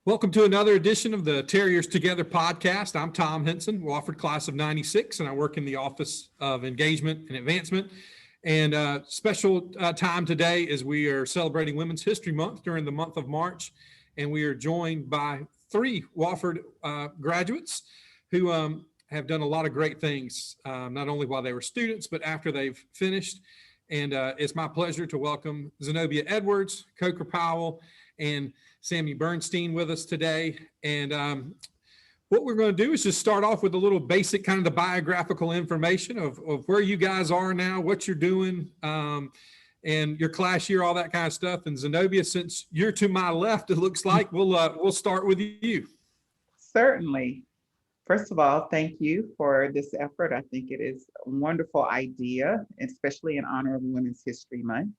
Welcome to another edition of the Terriers Together podcast. I'm Tom Henson, Wofford class of 96, and I work in the Office of Engagement and Advancement. And special time today as we are celebrating Women's History Month during the month of March. And we are joined by three Wofford graduates who have done a lot of great things, not only while they were students, but after they've finished. And it's my pleasure to welcome Zenobia Edwards, Gamble Powell, and Sami Bernstein with us today. And what we're going to do is just start off with a little basic kind of the biographical information of where you guys are now, what you're doing, and your class year, all that kind of stuff. And Zenobia, since you're to my left, it looks like we'll start with you. Certainly. First of all, thank you for this effort. I think it is a wonderful idea, especially in honor of Women's History Month.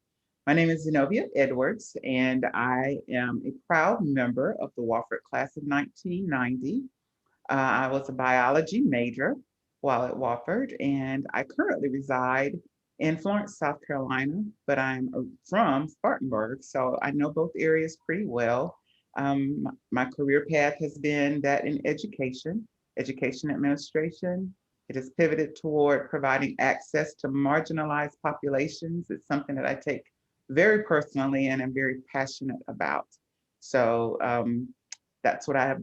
My name is Zenobia Edwards, and I am a proud member of the Wofford class of 1990. I was a biology major while at Wofford, and I currently reside in Florence, South Carolina, but I'm from Spartanburg, so I know both areas pretty well. My career path has been that in education administration. It has pivoted toward providing access to marginalized populations. It's something that I take very personally and I'm very passionate about. So that's what I have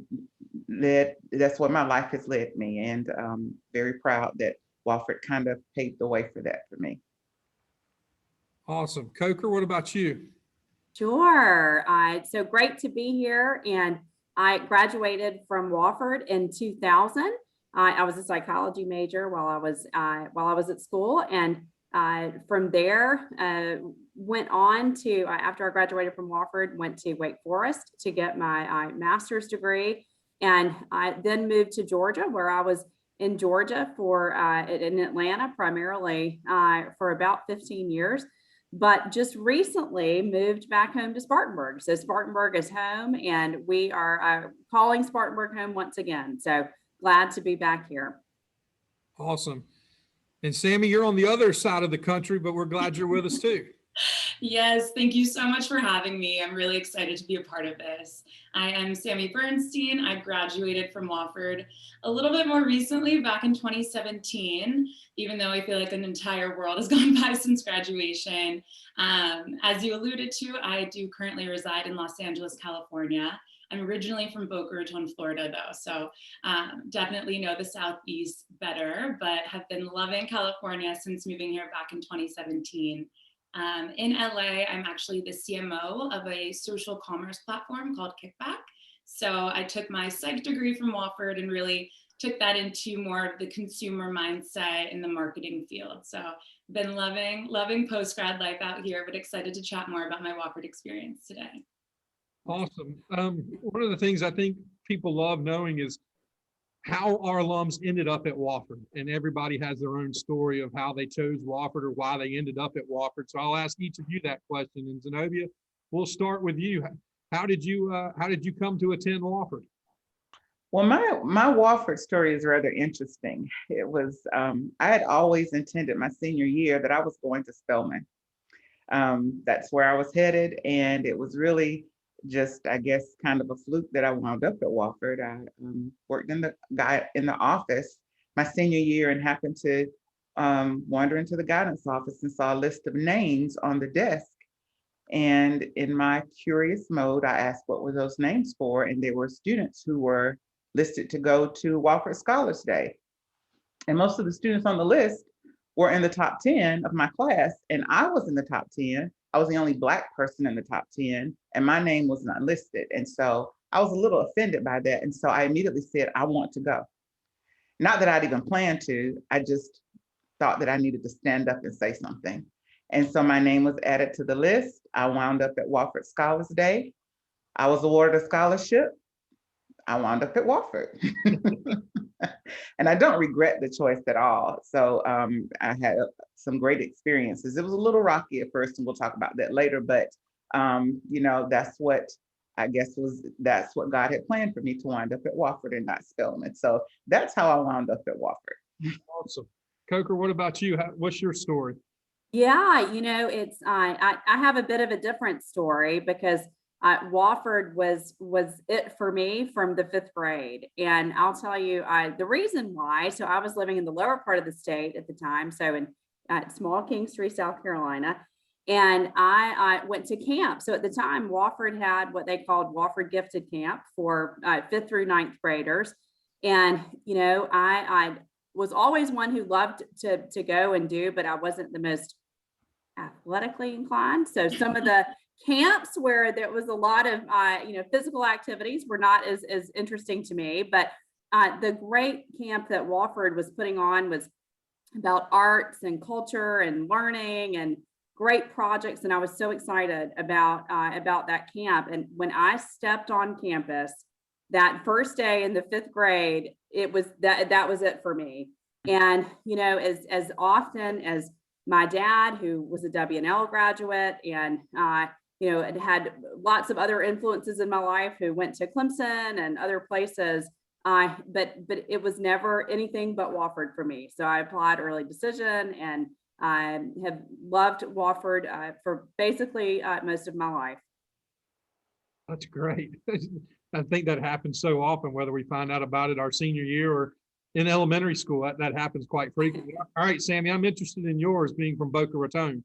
led, that's what my life has led me, and very proud that Wofford kind of paved the way for that for me. Awesome. Coker, what about you? Sure. It's so great to be here. And I graduated from Wofford in 2000. I was a psychology major while I was at school, and from there went on to after I graduated from Wofford, went to Wake Forest to get my master's degree, and I then moved to Georgia, where I was in Georgia for in Atlanta primarily for about 15 years. But just recently moved back home to Spartanburg. So Spartanburg is home, and we are calling Spartanburg home once again. So glad to be back here. Awesome. And Sami, you're on the other side of the country, but we're glad you're with us too. Yes, thank you so much for having me. I'm really excited to be a part of this. I am Sami Bernstein. I graduated from Wofford a little bit more recently, back in 2017, even though I feel like an entire world has gone by since graduation. As you alluded to, I do currently reside in Los Angeles, California. I'm originally from Boca Raton, Florida, though, so definitely know the Southeast better, but have been loving California since moving here back in 2017. In LA, I'm actually the CMO of a social commerce platform called Kickback. So I took my psych degree from Wofford and really took that into more of the consumer mindset in the marketing field. So been loving post-grad life out here, but excited to chat more about my Wofford experience today. Awesome. One of the things I think people love knowing is how our alums ended up at Wofford, and everybody has their own story of how they chose Wofford or why they ended up at Wofford. So I'll ask each of you that question. And Zenobia, we'll start with you. How did you come to attend Wofford? Well, my Wofford story is rather interesting. It was I had always intended my senior year that I was going to Spelman. That's where I was headed, and it was really just, I guess, kind of a fluke that I wound up at Wofford. I worked in the office my senior year and happened to wander into the guidance office and saw a list of names on the desk. And in my curious mode, I asked what were those names for, and they were students who were listed to go to Wofford Scholars Day. And most of the students on the list were in the top 10 of my class, and I was in the top 10. I was the only Black person in the top 10, and my name was not listed. And so I was a little offended by that. And so I immediately said, I want to go. Not that I'd even planned to, I just thought that I needed to stand up and say something. And so my name was added to the list. I wound up at Wofford Scholars Day. I was awarded a scholarship. I wound up at Wofford. And I don't regret the choice at all. So I had some great experiences. It was a little rocky at first, and we'll talk about that later, but that's what God had planned for me, to wind up at Wofford and not Spelman. So that's how I wound up at Wofford. Awesome. Coker, what about you? What's your story? Yeah, it's I have a bit of a different story because Wofford was it for me from the 5th grade. And I'll tell you the reason why. So I was living in the lower part of the state at the time, so in small Kingstree, South Carolina. And I went to camp. So at the time, Wofford had what they called Wofford Gifted Camp for 5th through 9th graders. And, you know, I was always one who loved to go and do, but I wasn't the most athletically inclined. So some of the camps where there was a lot of, physical activities were not as interesting to me. But the great camp that Wofford was putting on was about arts and culture and learning and great projects. And I was so excited about that camp. And when I stepped on campus that first day in the 5th grade, it was that was it for me. And, you know, as often as my dad, who was a W&L graduate and, had lots of other influences in my life, who went to Clemson and other places, but it was never anything but Wofford for me. So I applied early decision, and I have loved Wofford for basically most of my life. That's great. I think that happens so often, whether we find out about it our senior year or in elementary school. That happens quite frequently. All right, Sammy, I'm interested in yours, being from Boca Raton.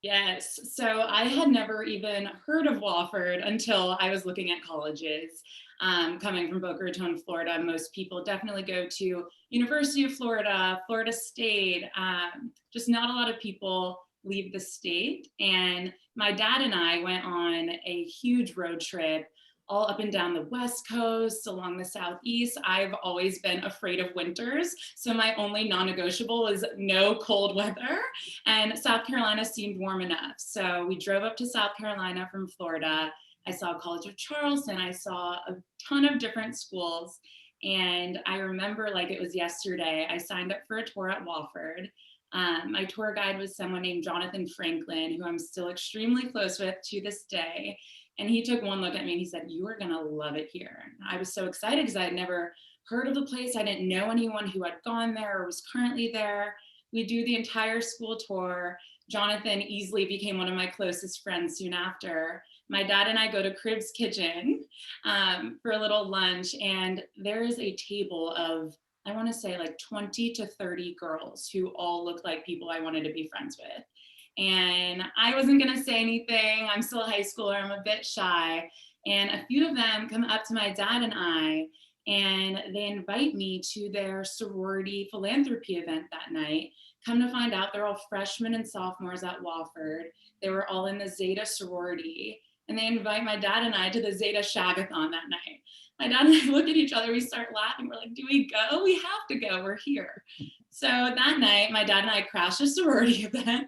Yes, so I had never even heard of Wofford until I was looking at colleges. Coming from Boca Raton, Florida, most people definitely go to University of Florida, Florida State. Just not a lot of people leave the state. And my dad and I went on a huge road trip all up and down the West Coast, along the Southeast. I've always been afraid of winters, so my only non-negotiable is no cold weather, and South Carolina seemed warm enough. So we drove up to South Carolina from Florida. I saw College of Charleston. I saw a ton of different schools, and I remember like it was yesterday, I signed up for a tour at Wofford. My tour guide was someone named Jonathan Franklin, who I'm still extremely close with to this day. And he took one look at me and he said, "You are gonna love it here." And I was so excited because I had never heard of the place. I didn't know anyone who had gone there or was currently there. We do the entire school tour. Jonathan easily became one of my closest friends soon after. My dad and I go to Crib's Kitchen for a little lunch, and there is a table of, I want to say like 20 to 30 girls who all look like people I wanted to be friends with. And I wasn't going to say anything. I'm still a high schooler. I'm a bit shy. And a few of them come up to my dad and I, and they invite me to their sorority philanthropy event that night. Come to find out, they're all freshmen and sophomores at Wofford. They were all in the Zeta sorority. And they invite my dad and I to the Zeta Shagathon that night. My dad and I look at each other, we start laughing. We're like, do we go? We have to go, we're here. So that night, my dad and I crashed a sorority event.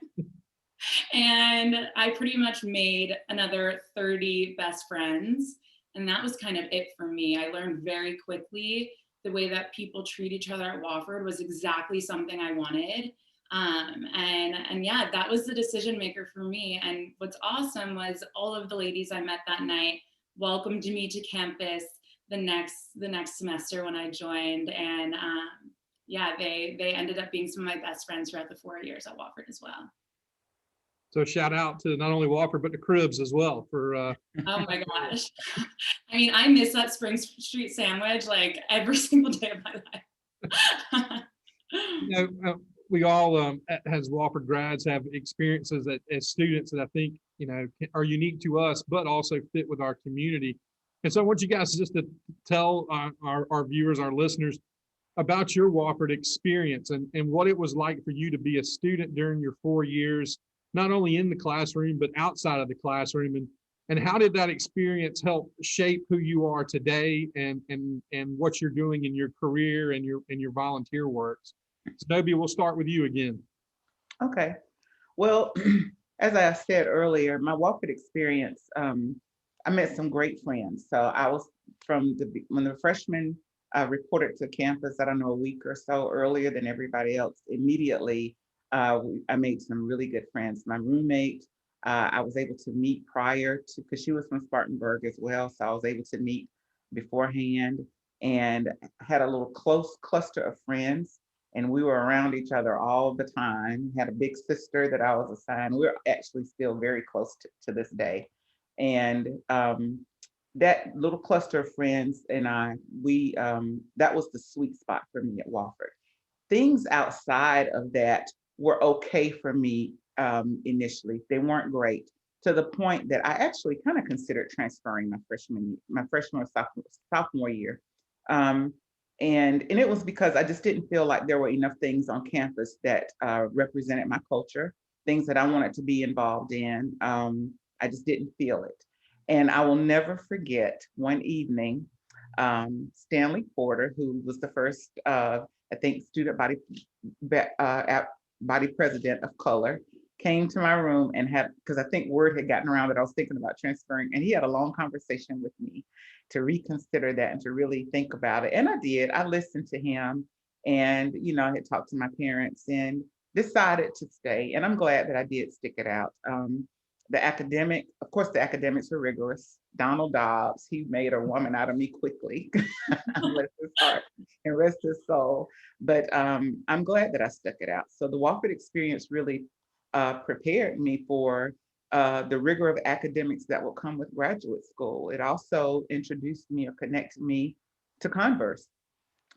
And I pretty much made another 30 best friends. And that was kind of it for me. I learned very quickly the way that people treat each other at Wofford was exactly something I wanted. And yeah, that was the decision maker for me. And what's awesome was all of the ladies I met that night welcomed me to campus the next semester when I joined. And yeah, they ended up being some of my best friends throughout the 4 years at Wofford as well. So shout out to not only Wofford, but the Cribs as well for. Oh my gosh. I mean, I miss that Spring Street sandwich like every single day of my life. We all, as Wofford grads, have experiences as students that I think, are unique to us, but also fit with our community. And so I want you guys just to tell our viewers, our listeners, about your Wofford experience and what it was like for you to be a student during your 4 years, not only in the classroom, but outside of the classroom. And how did that experience help shape who you are today and what you're doing in your career and your volunteer works? Zenobia, we'll start with you again. Okay. Well, as I said earlier, my Wofford experience, I met some great friends. So I was when the freshmen reported to campus, I don't know, a week or so earlier than everybody else, immediately I made some really good friends. My roommate, I was able to meet prior to, because she was from Spartanburg as well. So I was able to meet beforehand and had a little close cluster of friends. And we were around each other all the time. Had a big sister that I was assigned. We're actually still very close to this day. And that little cluster of friends and that was the sweet spot for me at Wofford. Things outside of that were okay for me initially. They weren't great, to the point that I actually kind of considered transferring my freshman or sophomore year. And it was because I just didn't feel like there were enough things on campus that represented my culture, things that I wanted to be involved in. I just didn't feel it. And I will never forget one evening, Stanley Porter, who was the first, I think, student body president of color, came to my room and had, because I think word had gotten around that I was thinking about transferring, and he had a long conversation with me to reconsider that and to really think about it. And I did. I listened to him, and I had talked to my parents and decided to stay. And I'm glad that I did stick it out. Of course, the academics were rigorous. Donald Dobbs, he made a woman out of me quickly. Bless his heart and rest his soul. But I'm glad that I stuck it out. So the Wofford experience really prepared me for the rigor of academics that will come with graduate school. It also introduced me or connected me to Converse.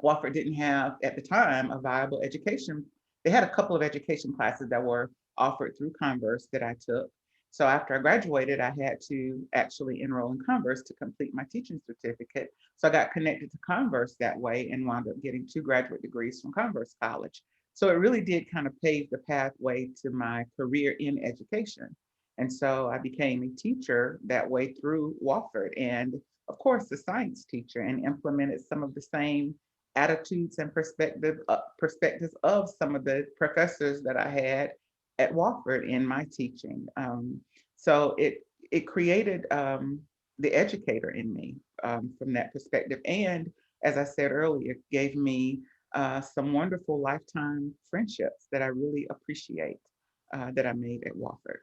Wofford didn't have, at the time, a viable education. They had a couple of education classes that were offered through Converse that I took. So after I graduated, I had to actually enroll in Converse to complete my teaching certificate. So I got connected to Converse that way and wound up getting 2 graduate degrees from Converse College. So it really did kind of pave the pathway to my career in education. And so I became a teacher that way through Wofford, and of course, a science teacher, and implemented some of the same attitudes and perspectives of some of the professors that I had at Wofford in my teaching. So it created the educator in me from that perspective. And as I said earlier, it gave me some wonderful lifetime friendships that I really appreciate that I made at Wofford.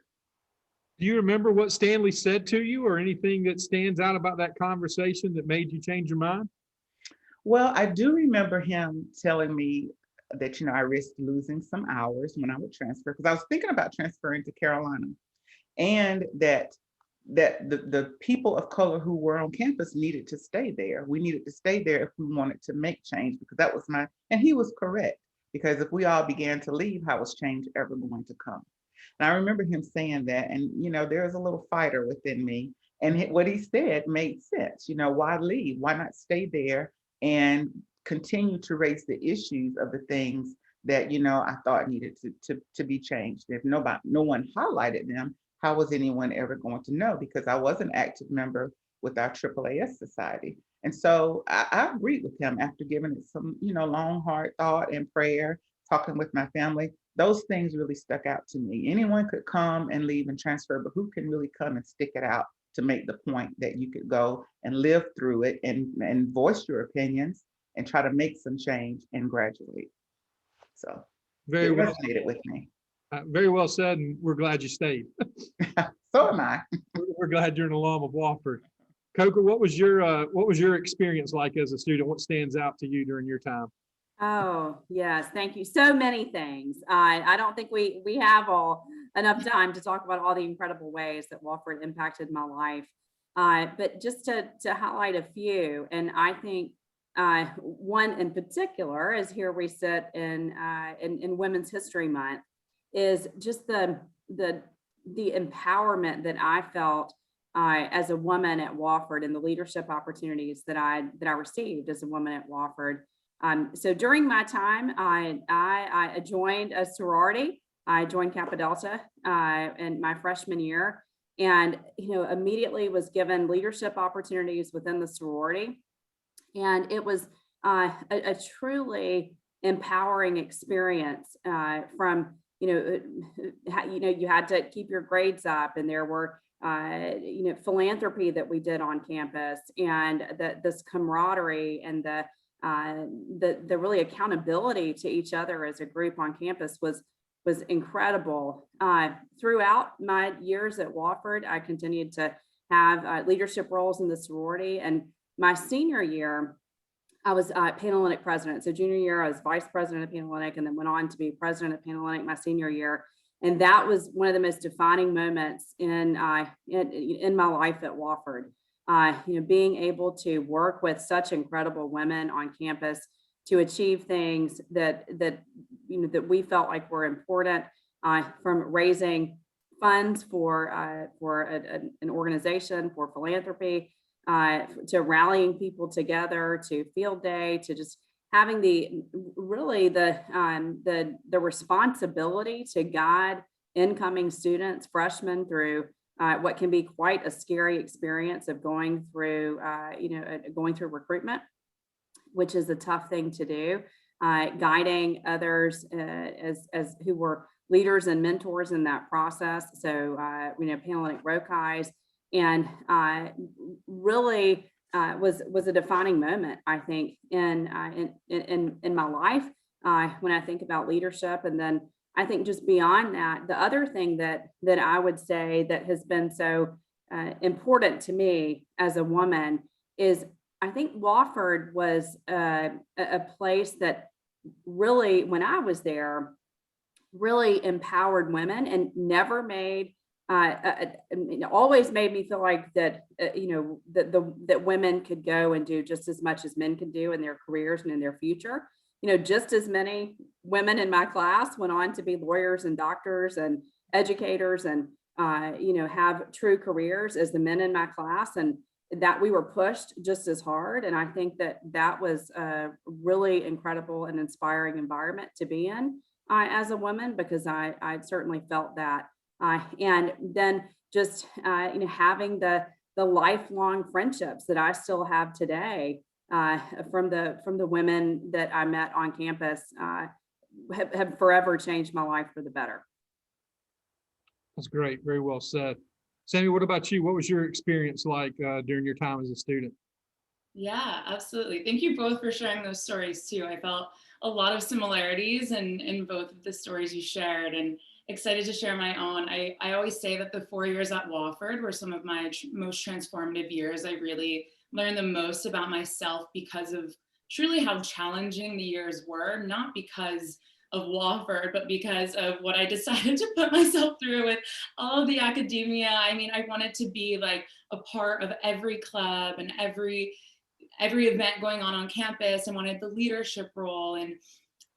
Do you remember what Stanley said to you, or anything that stands out about that conversation that made you change your mind? Well, I do remember him telling me that, I risked losing some hours when I would transfer, because I was thinking about transferring to Carolina, and that the people of color who were on campus needed to stay there. We needed to stay there if we wanted to make change, because that was and he was correct, because if we all began to leave, how was change ever going to come? And I remember him saying that, and there was a little fighter within me, and what he said made sense. Why leave? Why not stay there and continue to raise the issues of the things that I thought needed to be changed? If no one highlighted them, how was anyone ever going to know? Because I was an active member with our AAAS society. And so I agreed with him after giving it some, long, hard thought and prayer, talking with my family. Those things really stuck out to me. Anyone could come and leave and transfer, but who can really come and stick it out to make the point that you could go and live through it and voice your opinions and try to make some change and graduate. So Very it well, resonated with me. very well said, and we're glad you stayed. So am I. We're glad you're an alum of Wofford. Coker, what was your experience like as a student? What stands out to you during your time? Oh, yes. Thank you. So many things. I don't think we have enough time to talk about all the incredible ways that Wofford impacted my life. But just to highlight a few, and I think one in particular is here we sit in Women's History Month, is just the empowerment that I felt as a woman at Wofford, and the leadership opportunities that I received as a woman at Wofford. So during my time, I joined a sorority. I joined Kappa Delta in my freshman year, and immediately was given leadership opportunities within the sorority, and it was a truly empowering experience. From you had to keep your grades up, and there were philanthropy that we did on campus, and this camaraderie and the really accountability to each other as a group on campus was incredible. Throughout my years at Wofford, I continued to have leadership roles in the sorority, and my senior year, I was Panhellenic president. So junior year, I was vice president of Panhellenic, and then went on to be president of Panhellenic my senior year. And that was one of the most defining moments in my life at Wofford. Being able to work with such incredible women on campus to achieve things that we felt like were important, from raising funds for an organization, for philanthropy, to rallying people together, to field day, to just having the responsibility to guide incoming students, freshmen, through what can be quite a scary experience of going through recruitment, which is a tough thing to do. Guiding others as who were leaders and mentors in that process. So, Panhellenic Rokais, and really was a defining moment, I think, in my life when I think about leadership. And then I think just beyond that, the other thing that I would say that has been so important to me as a woman is I think Wofford was a place that really, when I was there, really empowered women and never made always made me feel like that that women could go and do just as much as men can do in their careers and in their future. Just as many women in my class went on to be lawyers and doctors and educators and have true careers as the men in my class, and that we were pushed just as hard. And I think that was a really incredible and inspiring environment to be in as a woman, because I certainly felt that. And then just having the lifelong friendships that I still have today from the women that I met on campus have forever changed my life for the better. That's great. Very well said. Sami, what about you? What was your experience like during your time as a student? Yeah, absolutely. Thank you both for sharing those stories too. I felt a lot of similarities in both of the stories you shared, and excited to share my own. I always say that the 4 years at Wofford were some of my most transformative years. I really learned the most about myself because of truly how challenging the years were, not because of Wofford, but because of what I decided to put myself through with all of the academia. I mean, I wanted to be like a part of every club and every event going on campus. I wanted the leadership role. And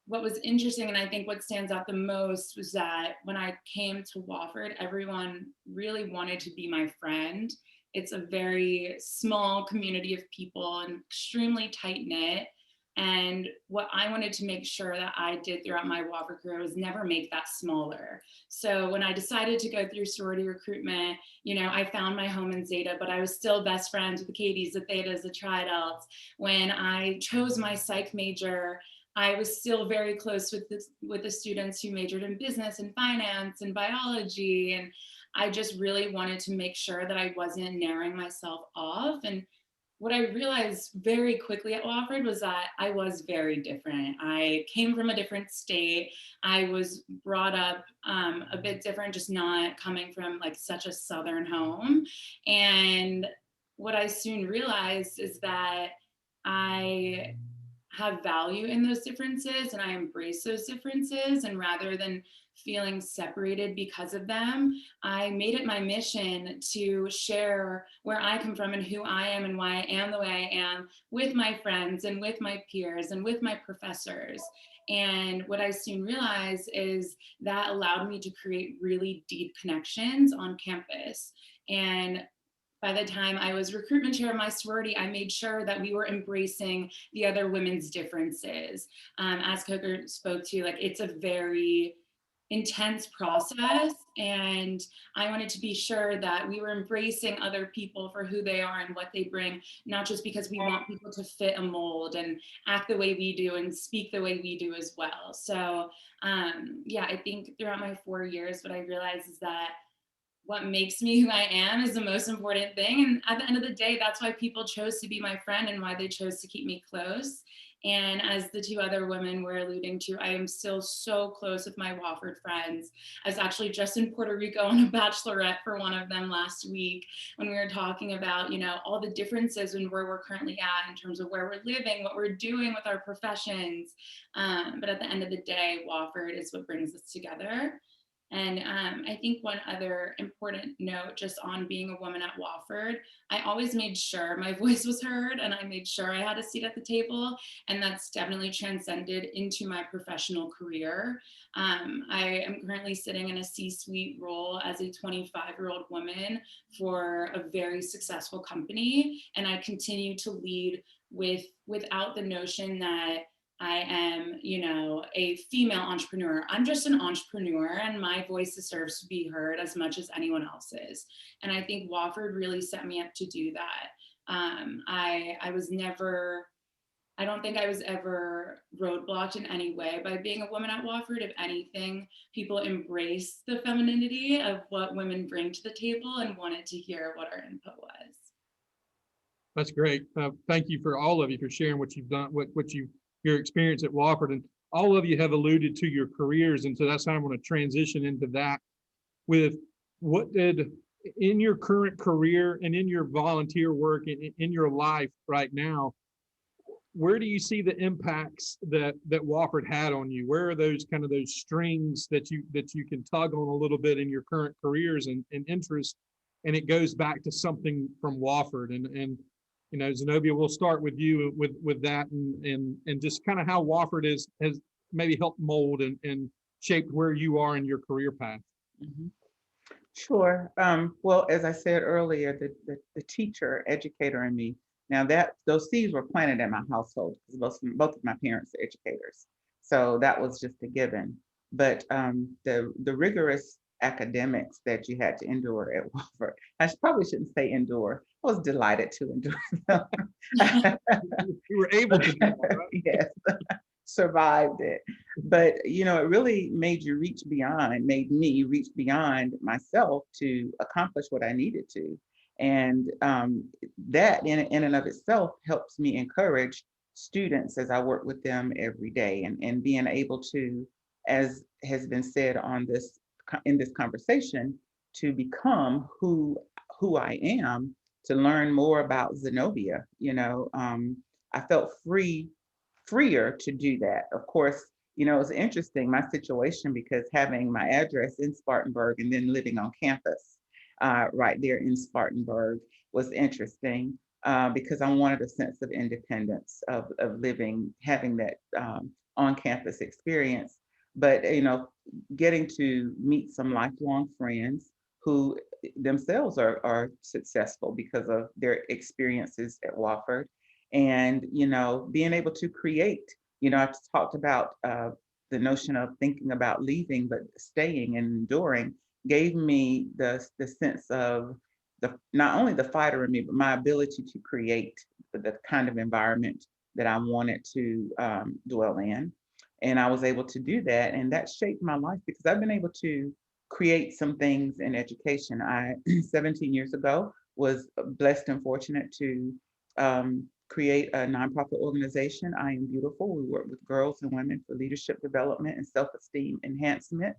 what was interesting, and I think what stands out the most, was that when I came to Wofford, everyone really wanted to be my friend. It's a very small community of people and extremely tight knit. And what I wanted to make sure that I did throughout my Wofford career was never make that smaller. So when I decided to go through sorority recruitment, I found my home in Zeta, but I was still best friends with the Katies, the Thetas, the Tri-Delts. When I chose my psych major, I was still very close with the students who majored in business and finance and biology. And I just really wanted to make sure that I wasn't narrowing myself off. And what I realized very quickly at Wofford was that I was very different. I came from a different state. I was brought up a bit different, just not coming from like such a Southern home. And what I soon realized is that I have value in those differences and I embrace those differences. And rather than feeling separated because of them, I made it my mission to share where I come from and who I am and why I am the way I am with my friends and with my peers and with my professors. And what I soon realized is that allowed me to create really deep connections on campus. And by the time I was recruitment chair of my sorority, I made sure that we were embracing the other women's differences. As Coker spoke to, like, it's a very intense process, and I wanted to be sure that we were embracing other people for who they are and what they bring, not just because we want people to fit a mold and act the way we do and speak the way we do as well. So yeah, I think throughout my 4 years, what I realized is that what makes me who I am is the most important thing. And at the end of the day, that's why people chose to be my friend and why they chose to keep me close. And as the two other women were alluding to, I am still so close with my Wofford friends. I was actually just in Puerto Rico on a bachelorette for one of them last week when we were talking about, all the differences and where we're currently at in terms of where we're living, what we're doing with our professions. But at the end of the day, Wofford is what brings us together. And I think one other important note just on being a woman at Wofford, I always made sure my voice was heard and I made sure I had a seat at the table. And that's definitely transcended into my professional career. I am currently sitting in a C-suite role as a 25-year-old woman for a very successful company. And I continue to lead without the notion that I am, a female entrepreneur. I'm just an entrepreneur and my voice deserves to be heard as much as anyone else's. And I think Wofford really set me up to do that. I don't think I was ever roadblocked in any way by being a woman at Wofford. If anything, people embrace the femininity of what women bring to the table and wanted to hear what our input was. That's great. Thank you for all of you for sharing what you've done, your experience at Wofford, and all of you have alluded to your careers, and so that's how I'm going to transition into that. With what did in your current career and in your volunteer work in your life right now, where do you see the impacts that Wofford had on you? Where are those kind of those strings that you can tug on a little bit in your current careers and interests, and it goes back to something from Wofford? And Zenobia, we'll start with you with that and just kind of how Wofford has maybe helped mold and shaped where you are in your career path. Mhm. Sure. Well, as I said earlier, the teacher, educator in me, now that those seeds were planted in my household because both of my parents are educators. So that was just a given. But the rigorous academics that you had to endure at Wofford, probably shouldn't say endure. I was delighted to endure them. You were able to do that, right? Yes. Survived it. But it really made me reach beyond myself to accomplish what I needed to. And that in and of itself helps me encourage students as I work with them every day, and being able to, as has been said in this conversation, to become who I am, to learn more about Zenobia. I felt freer to do that. Of course, it was interesting, my situation, because having my address in Spartanburg and then living on campus right there in Spartanburg was interesting because I wanted a sense of independence of having that on-campus experience. But, getting to meet some lifelong friends who themselves are successful because of their experiences at Wofford. And being able to create, I've talked about the notion of thinking about leaving but staying and enduring, gave me the sense of not only the fighter in me, but my ability to create the kind of environment that I wanted to dwell in. And I was able to do that, and that shaped my life because I've been able to create some things in education. I 17 years ago was blessed and fortunate to create a nonprofit organization, I Am Beautiful. We work with girls and women for leadership development and self-esteem enhancement.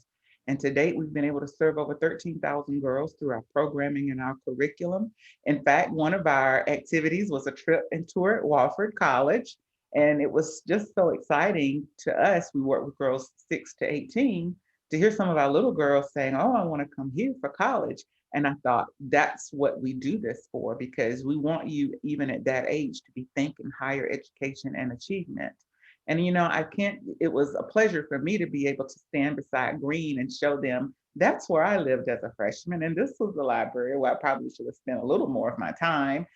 And to date, we've been able to serve over 13,000 girls through our programming and our curriculum. In fact, one of our activities was a trip and tour at Wofford College. And it was just so exciting to us. We work with girls 6 to 18 to hear some of our little girls saying, "Oh, I want to come here for college." And I thought, that's what we do this for, because we want you, even at that age, to be thinking higher education and achievement. And, it was a pleasure for me to be able to stand beside Green and show them that's where I lived as a freshman. And this was the library where I probably should have spent a little more of my time,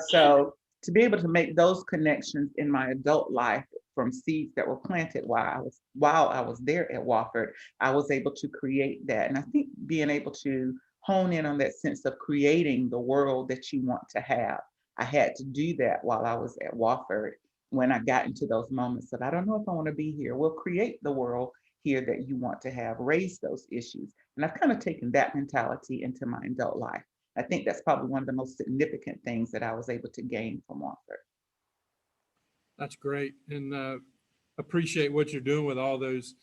so to be able to make those connections in my adult life from seeds that were planted while I was there at Wofford, I was able to create that. And I think being able to hone in on that sense of creating the world that you want to have. I had to do that while I was at Wofford when I got into those moments of, I don't know if I want to be here. We'll create the world here that you want to have, raise those issues. And I've kind of taken that mentality into my adult life. I think that's probably one of the most significant things that I was able to gain from Wofford. That's great. And appreciate what you're doing with all those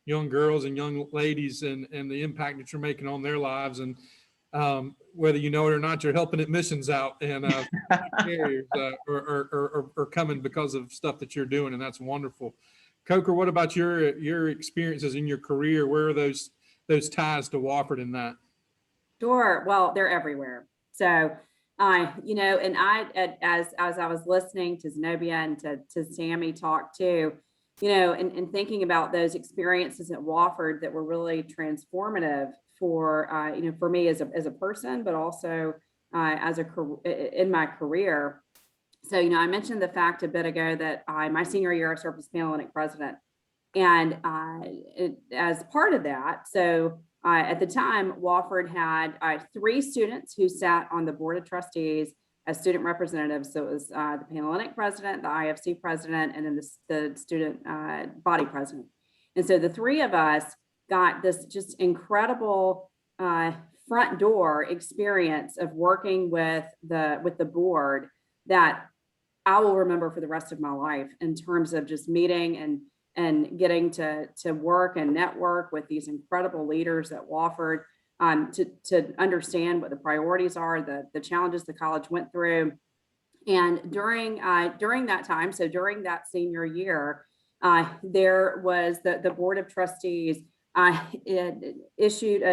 young girls and young ladies and the impact that you're making on their lives. And whether you know it or not, you're helping admissions out, and carriers are coming because of stuff that you're doing, and that's wonderful. Coker, what about your experiences in your career? Where are those those ties to Wofford in that? Sure. Well, they're everywhere. So, and as I was listening to Zenobia and to Sami talk too, and thinking about those experiences at Wofford that were really transformative for, for me as a person, but also in my career. So, I mentioned the fact a bit ago that my senior year I served as Panhellenic president. And as part of that, so at the time, Wofford had 3 students who sat on the board of trustees as student representatives. So it was the Panhellenic president, the IFC president, and then the student body president. And so the 3 of us got this just incredible front door experience of working with the board that I will remember for the rest of my life, in terms of just meeting and getting to work and network with these incredible leaders at Wofford, to understand what the priorities are, the challenges the college went through. And during that time, so during that senior year, there was the board of trustees issued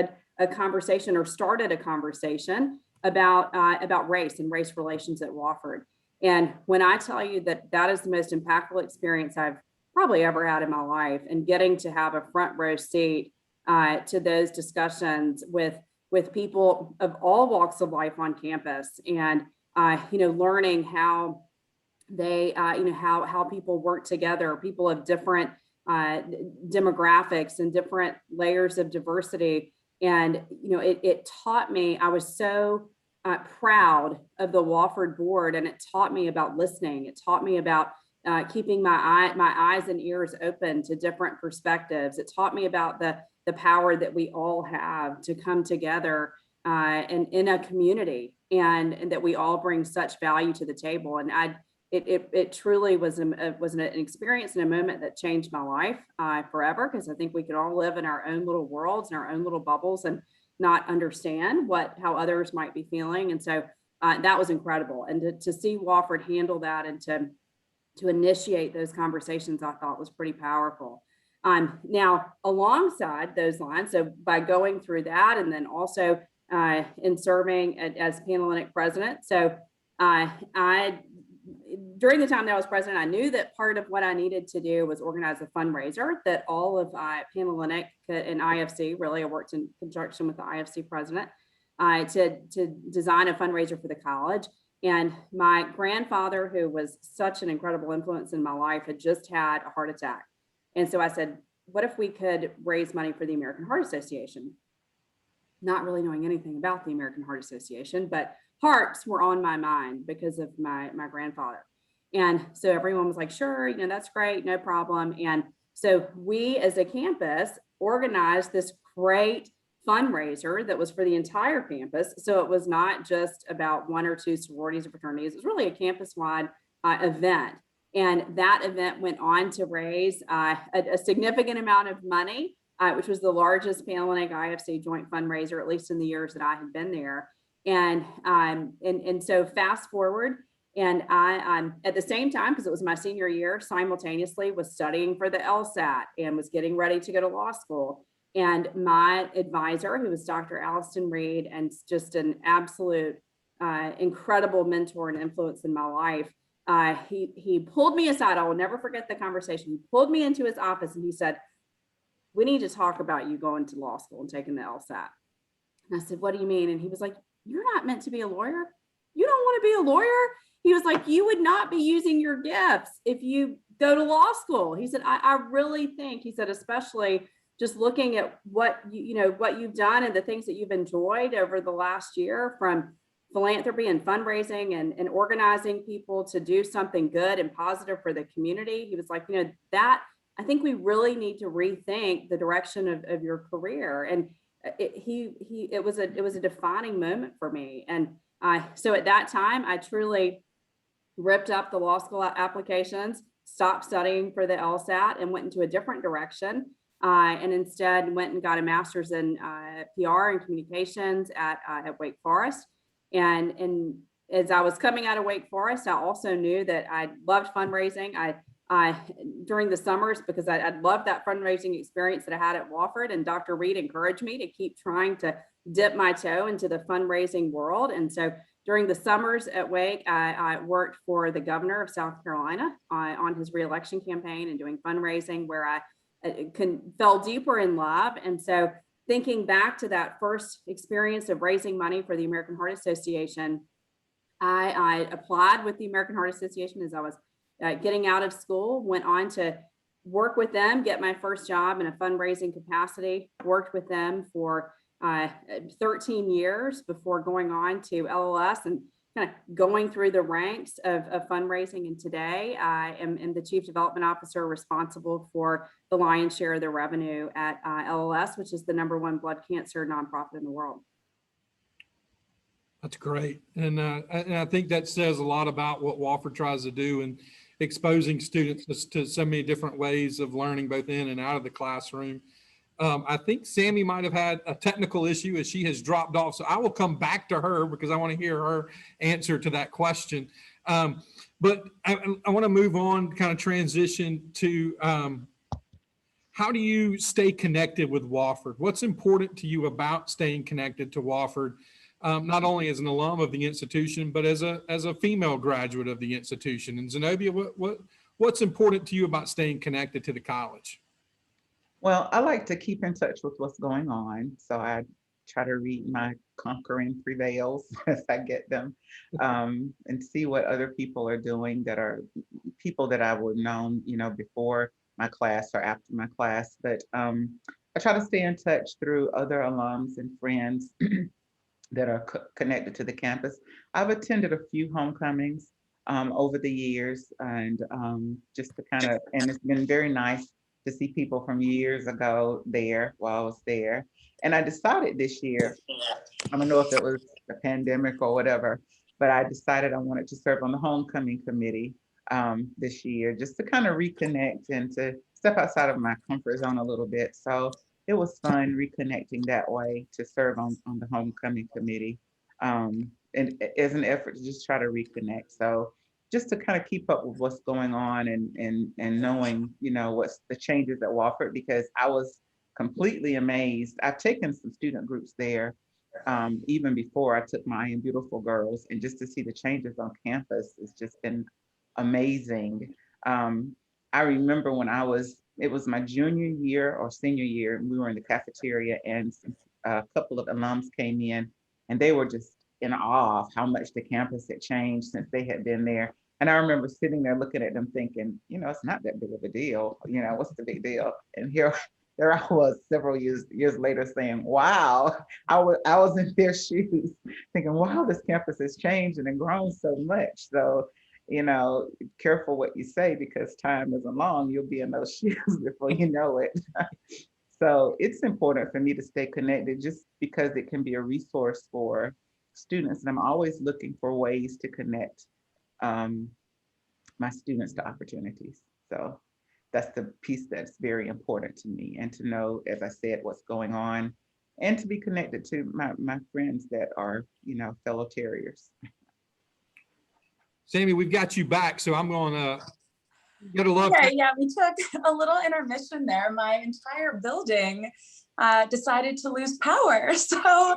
a conversation, or started a conversation about race and race relations at Wofford. And when I tell you that is the most impactful experience I've probably ever had in my life, and getting to have a front row seat to those discussions with people of all walks of life on campus, and learning how they how people work together, people of different demographics and different layers of diversity. And it taught me, I was so proud of the Wofford board, and it taught me about listening. It taught me about keeping my eyes and ears open to different perspectives. It taught me about the power that we all have to come together and in a community, and that we all bring such value to the table. And it truly was an experience and a moment that changed my life forever, because I think we could all live in our own little worlds and our own little bubbles and not understand how others might be feeling. And so that was incredible. And to see Wofford handle that, and to initiate those conversations, I thought was pretty powerful. Now, alongside those lines, so by going through that, and then also in serving as Panhellenic president, so during the time that I was president, I knew that part of what I needed to do was organize a fundraiser that all of Panhellenic and IFC, really I worked in conjunction with the IFC president, to design a fundraiser for the college. And my grandfather, who was such an incredible influence in my life, had just had a heart attack. And so I said, what if we could raise money for the American Heart Association? Not really knowing anything about the American Heart Association, but hearts were on my mind because of my grandfather. And so everyone was like, sure, that's great, no problem. And so we as a campus organized this great fundraiser that was for the entire campus. So it was not just about 1 or 2 sororities or fraternities. It was really a campus-wide event. And that event went on to raise a significant amount of money, which was the largest Panhellenic IFC joint fundraiser, at least in the years that I had been there. And so fast forward, and I at the same time, because it was my senior year, simultaneously was studying for the LSAT and was getting ready to go to law school. And my advisor, who was Dr. Alliston Reed, and just an absolute incredible mentor and influence in my life, he pulled me aside. I will never forget the conversation. He pulled me into his office and he said, we need to talk about you going to law school and taking the LSAT. And I said, what do you mean? And he was like, you're not meant to be a lawyer. You don't want to be a lawyer. He was like, you would not be using your gifts if you go to law school. He said, I really think, he said, especially just looking at what you've done and the things that you've enjoyed over the last year, from philanthropy and fundraising and organizing people to do something good and positive for the community. He was like, that I think we really need to rethink the direction of your career. And it was a defining moment for me. And so at that time, I truly ripped up the law school applications, stopped studying for the LSAT, and went into a different direction. And instead went and got a master's in PR and communications at Wake Forest. And as I was coming out of Wake Forest, I also knew that I loved fundraising. during the summers because I loved that fundraising experience that I had at Wofford, and Dr. Reed encouraged me to keep trying to dip my toe into the fundraising world. And so during the summers at Wake, I worked for the governor of South Carolina on his reelection campaign and doing fundraising, where I fell deeper in love. And so thinking back to that first experience of raising money for the American Heart Association, I applied with the American Heart Association as I was getting out of school, went on to work with them, get my first job in a fundraising capacity, worked with them for 13 years before going on to LLS and kind of going through the ranks of fundraising. And today I am the Chief Development Officer responsible for the lion's share of the revenue at LLS, which is the #1 blood cancer nonprofit in the world. That's great. And I think that says a lot about what Wofford tries to do in exposing students to so many different ways of learning, both in and out of the classroom. I think Sami might have had a technical issue as she has dropped off. So I will come back to her because I want to hear her answer to that question. But I want to move on, kind of transition to how do you stay connected with Wofford? What's important to you about staying connected to Wofford? Not only as an alum of the institution, but as a female graduate of the institution. And Zenobia, what's important to you about staying connected to the college? Well, I like to keep in touch with what's going on. So I try to read my concurring prevails as I get them, and see what other people are doing that are people that I would have known, before my class or after my class. But I try to stay in touch through other alums and friends that are connected to the campus. I've attended a few homecomings over the years, and just to and it's been very nice to see people from years ago there while I was there. And I decided this year, I don't know if it was the pandemic or whatever, but I decided I wanted to serve on the homecoming committee this year, just to kind of reconnect and to step outside of my comfort zone a little bit. So it was fun reconnecting that way to serve on the homecoming committee, and as an effort to just try to reconnect. So just to kind of keep up with what's going on and knowing, what's the changes at Wofford, because I was completely amazed. I've taken some student groups there even before I took my Beautiful Girls, and just to see the changes on campus has just been amazing. I remember when it was my junior year or senior year, and we were in the cafeteria, and a couple of alums came in, and they were just in awe of how much the campus had changed since they had been there. And I remember sitting there looking at them thinking, it's not that big of a deal. What's the big deal? And there I was several years later saying, wow, I was in their shoes thinking, wow, this campus has changed and grown so much. So, careful what you say, because time isn't long. You'll be in those shoes before you know it. So it's important for me to stay connected, just because it can be a resource for students. And I'm always looking for ways to connect my students to opportunities. So that's the piece that's very important to me, and to know, as I said, what's going on, and to be connected to my friends that are, fellow Terriers. Sami, we've got you back, so I'm going to get a love. Okay, yeah, we took a little intermission there. My entire building decided to lose power. So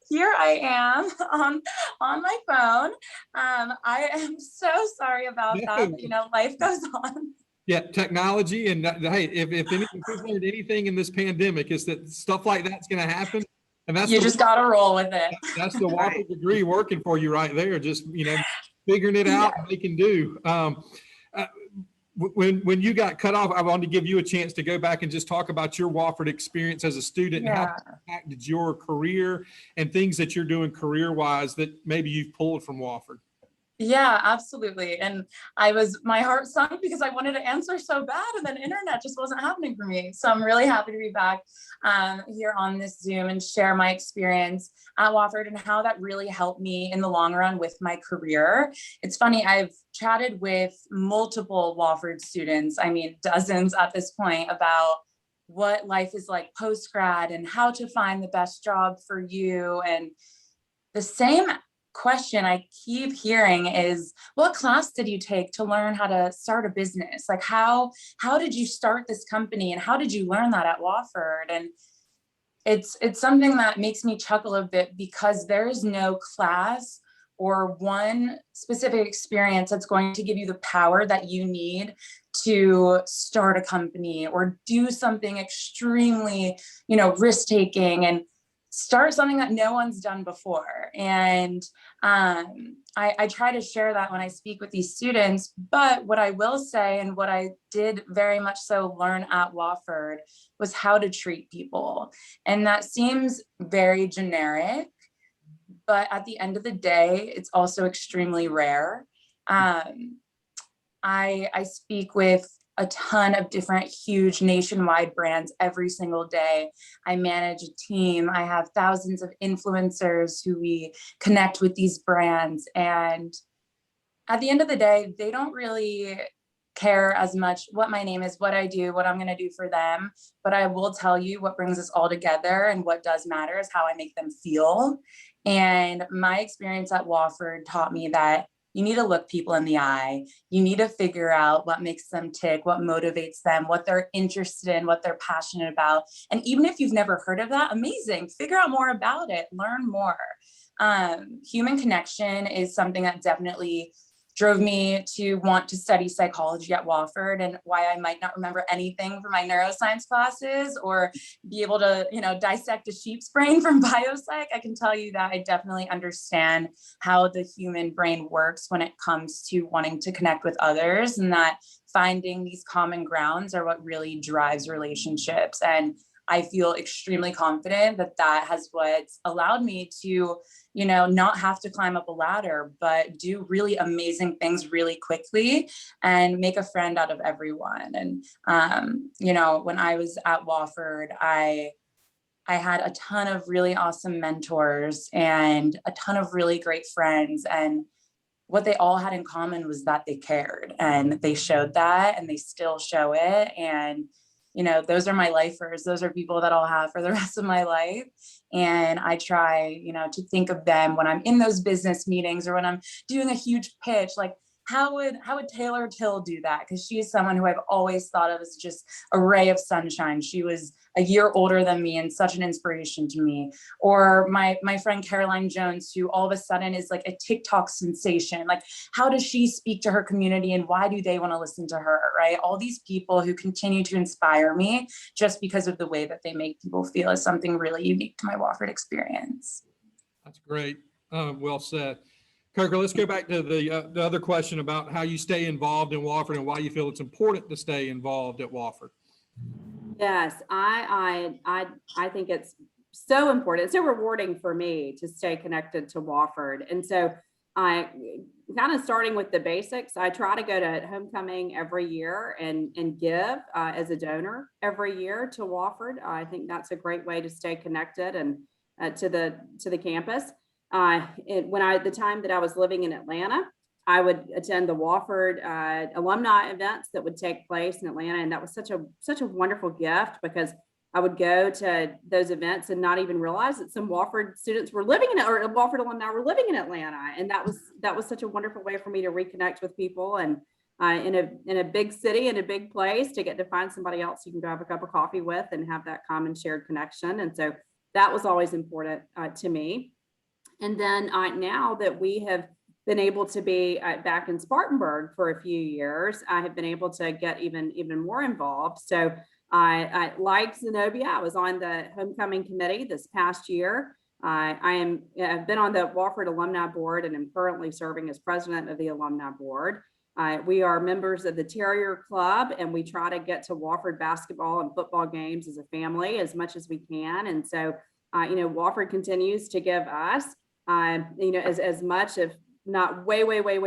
here I am on my phone. I am so sorry about that. Life goes on. Yeah, technology, and hey, if learned anything in this pandemic, is that stuff like that's going to happen, and that's you just got to roll with it. That's the Wofford degree working for you right there. Just figuring it out, and making do. When you got cut off, I wanted to give you a chance to go back and just talk about your Wofford experience as a student, and how it impacted your career and things that you're doing career-wise that maybe you've pulled from Wofford. Yeah, absolutely. And my heart sunk because I wanted to answer so bad, and then internet just wasn't happening for me. So I'm really happy to be back here on this Zoom and share my experience at Wofford and how that really helped me in the long run with my career. It's funny, I've chatted with multiple Wofford students, dozens at this point, about what life is like post-grad and how to find the best job for you. And the same question I keep hearing is, what class did you take to learn how to start a business? Like how did you start this company, and how did you learn that at Wofford? And it's something that makes me chuckle a bit, because there is no class or one specific experience that's going to give you the power that you need to start a company or do something extremely, risk-taking and start something that no one's done before. And I try to share that when I speak with these students. But what I will say, and what I did very much so learn at Wofford, was how to treat people. And that seems very generic, but at the end of the day, it's also extremely rare. I speak with a ton of different huge nationwide brands every single day. I manage a team. I have thousands of influencers who we connect with these brands. And at the end of the day, they don't really care as much what my name is, what I do, what I'm going to do for them. But I will tell you what brings us all together, and what does matter is how I make them feel. And my experience at Wofford taught me that you need to look people in the eye. You need to figure out what makes them tick, what motivates them, what they're interested in, what they're passionate about. And even if you've never heard of that, amazing, figure out more about it, learn more. Human connection is something that definitely drove me to want to study psychology at Wofford, and why I might not remember anything from my neuroscience classes or be able to, dissect a sheep's brain from biopsych. I can tell you that I definitely understand how the human brain works when it comes to wanting to connect with others, and that finding these common grounds are what really drives relationships. And I feel extremely confident that that has what's allowed me to, not have to climb up a ladder, but do really amazing things really quickly and make a friend out of everyone. And, when I was at Wofford, I had a ton of really awesome mentors and a ton of really great friends. And what they all had in common was that they cared, and they showed that, and they still show it. And those are my lifers. Those are people that I'll have for the rest of my life. And I try, to think of them when I'm in those business meetings or when I'm doing a huge pitch, like how would Taylor Till do that? Because she is someone who I've always thought of as just a ray of sunshine. She was a year older than me and such an inspiration to me. Or my friend Caroline Jones, who all of a sudden is like a TikTok sensation. Like, how does she speak to her community, and why do they want to listen to her, right? All these people who continue to inspire me just because of the way that they make people feel is something really unique to my Wofford experience. That's great. Well said. Kirker, let's go back to the other question about how you stay involved in Wofford and why you feel it's important to stay involved at Wofford. Yes, I think it's so important. It's so rewarding for me to stay connected to Wofford. And so I kind of starting with the basics, I try to go to homecoming every year and give as a donor every year to Wofford. I think that's a great way to stay connected and to the campus. The time that I was living in Atlanta, I would attend the Wofford alumni events that would take place in Atlanta. And that was such a wonderful gift, because I would go to those events and not even realize that some Wofford students were living in it, or Wofford alumni were living in Atlanta. And that was such a wonderful way for me to reconnect with people, and in a big city, in a big place, to get to find somebody else you can go have a cup of coffee with and have that common shared connection. And so that was always important to me. And then now that we have been able to be back in Spartanburg for a few years, I have been able to get even more involved. So I like Zenobia, I was on the homecoming committee this past year. I've been on the Wofford Alumni Board, and am currently serving as president of the Alumni Board. We are members of the Terrier Club, and we try to get to Wofford basketball and football games as a family as much as we can. And so, Wofford continues to give us, as much, if not way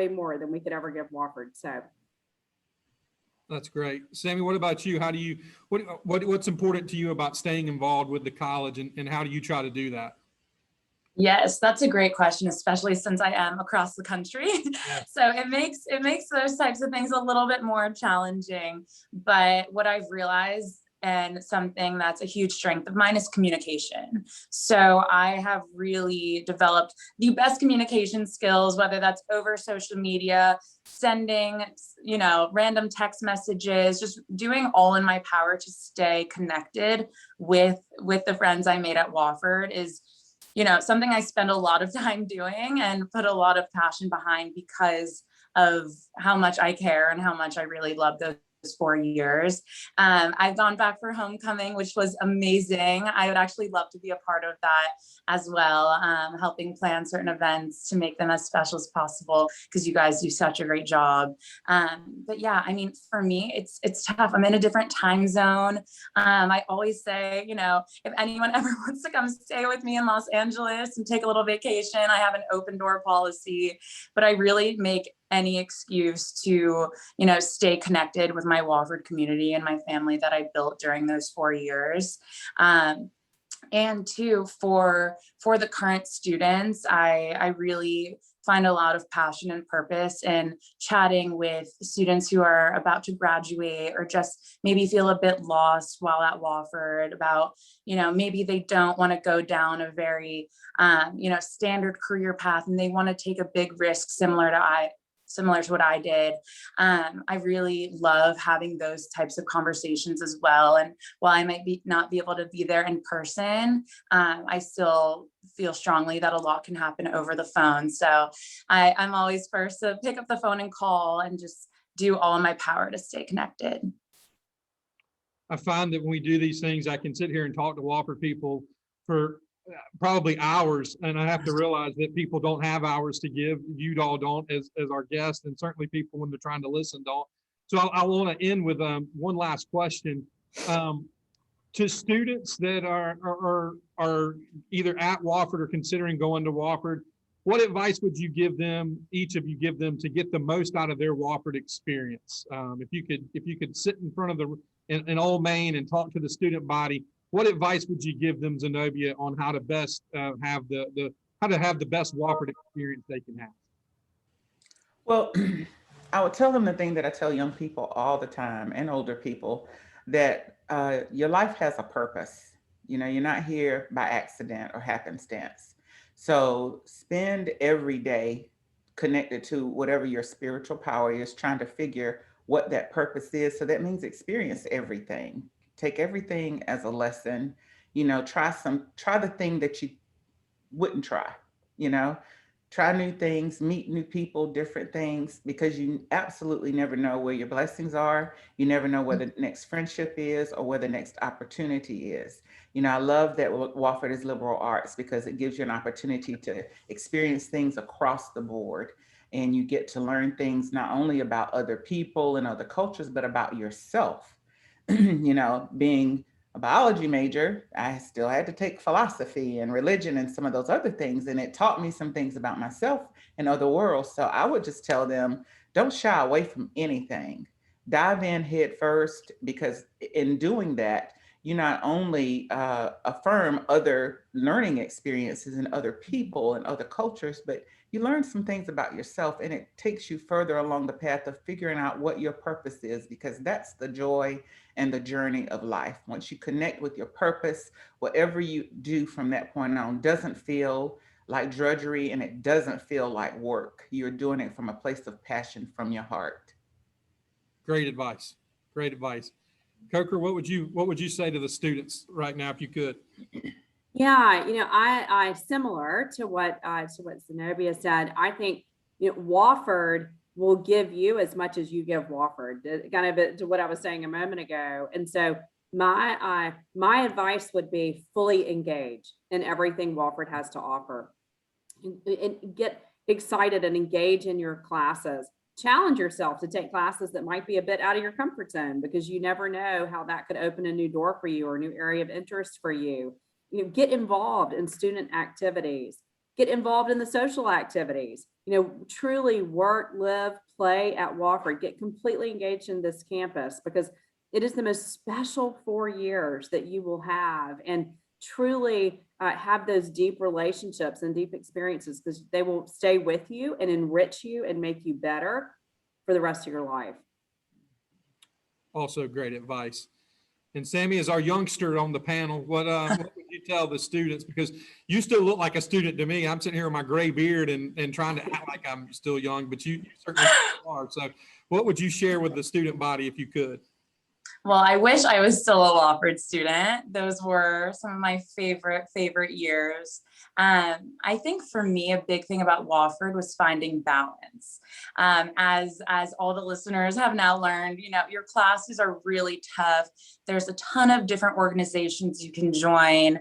more than we could ever give Wofford. So that's great. Sami, what about you? How do you, what's important to you about staying involved with the college, and how do you try to do that? Yes, that's a great question, especially since I am across the country. Yeah. So it makes those types of things a little bit more challenging. But what I've realized and something that's a huge strength of mine is communication. So I have really developed the best communication skills, whether that's over social media, sending, random text messages, just doing all in my power to stay connected with the friends I made at Wofford is, something I spend a lot of time doing and put a lot of passion behind because of how much I care and how much I really love those 4 years. I've gone back for homecoming, which was amazing. I would actually love to be a part of that as well, helping plan certain events to make them as special as possible because you guys do such a great job. But yeah, I mean, for me, it's tough. I'm in a different time zone. I always say, if anyone ever wants to come stay with me in Los Angeles and take a little vacation, I have an open door policy, but I really make any excuse to, stay connected with my Wofford community and my family that I built during those 4 years. And two, for the current students, I really find a lot of passion and purpose in chatting with students who are about to graduate or just maybe feel a bit lost while at Wofford about, maybe they don't want to go down a very, standard career path and they want to take a big risk similar to what I did. I really love having those types of conversations as well. And while I might not be able to be there in person, I still feel strongly that a lot can happen over the phone. So I'm always first to pick up the phone and call and just do all in my power to stay connected. I find that when we do these things, I can sit here and talk to Wofford people for probably hours, and I have to realize that people don't have hours to give. You all don't, as our guests, and certainly people when they're trying to listen don't. So I want to end with one last question to students that are either at Wofford or considering going to Wofford. What advice would you give them, each of you give them, to get the most out of their Wofford experience? If you could sit in front of an Old Main and talk to the student body, what advice would you give them, Zenobia, on how to best have the best Wofford experience they can have? Well, I would tell them the thing that I tell young people all the time and older people, that your life has a purpose. You're not here by accident or happenstance. So spend every day connected to whatever your spiritual power is, trying to figure what that purpose is. So that means experience everything. Take everything as a lesson. Try the thing that you wouldn't try. Try new things, meet new people, different things, because you absolutely never know where your blessings are. You never know where the next friendship is or where the next opportunity is. I love that Wofford is liberal arts because it gives you an opportunity to experience things across the board. And you get to learn things not only about other people and other cultures, but about yourself. Being a biology major, I still had to take philosophy and religion and some of those other things. And it taught me some things about myself and other worlds. So I would just tell them, don't shy away from anything. Dive in head first, because in doing that, you not only affirm other learning experiences and other people and other cultures, but you learn some things about yourself, and it takes you further along the path of figuring out what your purpose is, because that's the joy and the journey of life. Once you connect with your purpose, whatever you do from that point on doesn't feel like drudgery and it doesn't feel like work. You're doing it from a place of passion from your heart. Great advice. Great advice. Coker, what would you say to the students right now if you could? Yeah, I similar to what Zenobia said. I think Wofford will give you as much as you give Wofford. Kind of to what I was saying a moment ago. And so my advice would be fully engage in everything Wofford has to offer, and get excited and engage in your classes. Challenge yourself to take classes that might be a bit out of your comfort zone, because you never know how that could open a new door for you or a new area of interest for you. Get involved in student activities, get involved in the social activities, truly work, live, play at Wofford, get completely engaged in this campus, because it is the most special 4 years that you will have, and truly have those deep relationships and deep experiences, because they will stay with you and enrich you and make you better for the rest of your life. Also great advice. And Sami is our youngster on the panel. What would you tell the students? Because you still look like a student to me. I'm sitting here with my gray beard and trying to act like I'm still young, but you certainly are. So what would you share with the student body if you could? Well, I wish I was still a Wofford student. Those were some of my favorite years. I think for me, a big thing about Wofford was finding balance. As all the listeners have now learned, you know, your classes are really tough. There's a ton of different organizations you can join.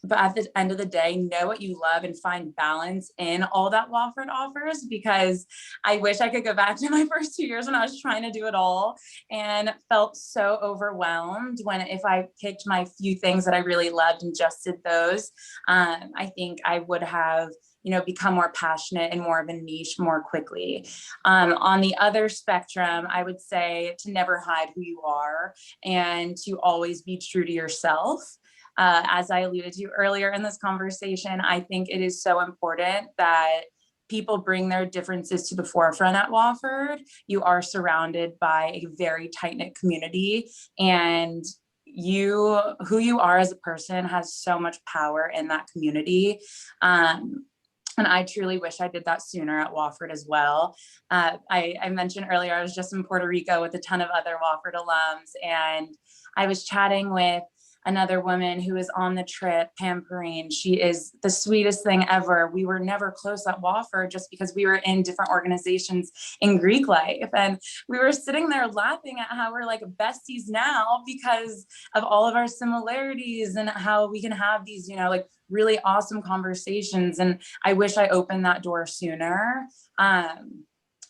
But at the end of the day, know what you love and find balance in all that Wofford offers, because I wish I could go back to my first 2 years when I was trying to do it all and felt so overwhelmed when if I picked my few things that I really loved and just did those, I think I would have, you know, become more passionate and more of a niche more quickly. On the other spectrum, I would say to never hide who you are and to always be true to yourself. As I alluded to earlier in this conversation, I think it is so important that people bring their differences to the forefront at Wofford. You are surrounded by a very tight-knit community, and who you are as a person has so much power in that community. And I truly wish I did that sooner at Wofford as well. I mentioned earlier, I was just in Puerto Rico with a ton of other Wofford alums, and I was chatting with another woman who is on the trip, Pampering. She is the sweetest thing ever. We were never close at Wofford just because we were in different organizations in Greek life. And we were sitting there laughing at how we're like besties now because of all of our similarities and how we can have these, you know, like really awesome conversations. And I wish I opened that door sooner.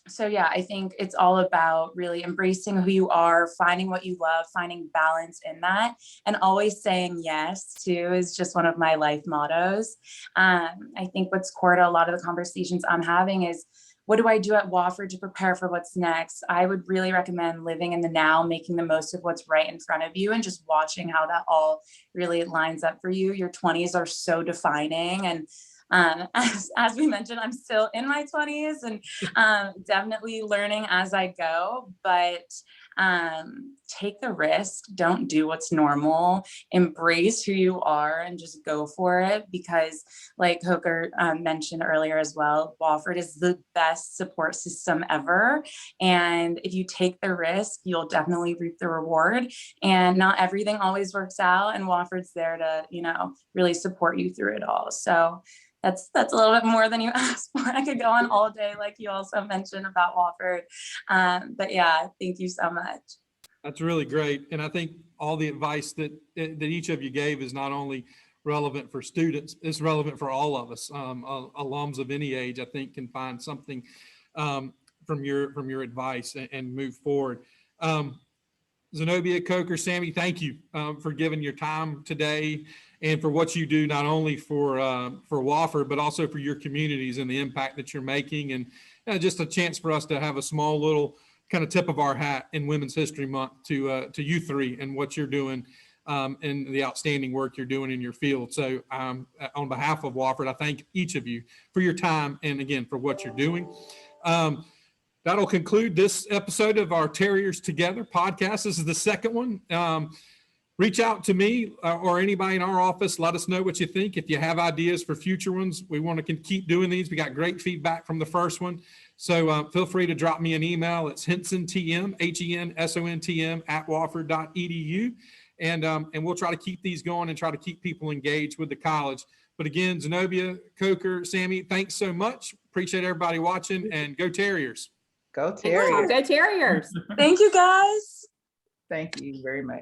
So yeah, I think it's all about really embracing who you are, finding what you love, finding balance in that, and always saying yes too is just one of my life mottos. I think what's core to a lot of the conversations I'm having is, what do I do at Wofford to prepare for what's next? I would really recommend living in the now, making the most of what's right in front of you and just watching how that all really lines up for you. Your 20s are so defining, and as we mentioned, I'm still in my 20s and definitely learning as I go, but take the risk, don't do what's normal, embrace who you are and just go for it, because like Hoker mentioned earlier as well, Wofford is the best support system ever. And if you take the risk, you'll definitely reap the reward, and not everything always works out, and Wofford's there to, you know, really support you through it all. So that's a little bit more than you asked for. I could go on all day, like you also mentioned about Wofford. But yeah, thank you so much. That's really great. And I think all the advice that each of you gave is not only relevant for students, it's relevant for all of us. Alums of any age, I think, can find something from your advice and move forward. Zenobia, Coker, Sami, thank you for giving your time today and for what you do, not only for Wofford, but also for your communities and the impact that you're making, and just a chance for us to have a small little kind of tip of our hat in Women's History Month to you three and what you're doing and the outstanding work you're doing in your field. So on behalf of Wofford, I thank each of you for your time and again for what you're doing. That'll conclude this episode of our Terriers Together podcast. This is the second one. Reach out to me or anybody in our office. Let us know what you think. If you have ideas for future ones, we want to keep doing these. We got great feedback from the first one. So feel free to drop me an email. It's hensontm, HENSONTM @wofford.edu. And we'll try to keep these going and try to keep people engaged with the college. But again, Zenobia, Coker, Sami, thanks so much. Appreciate everybody watching, and go Terriers. Go Terriers. Go Terriers. Thank you, guys. Thank you very much.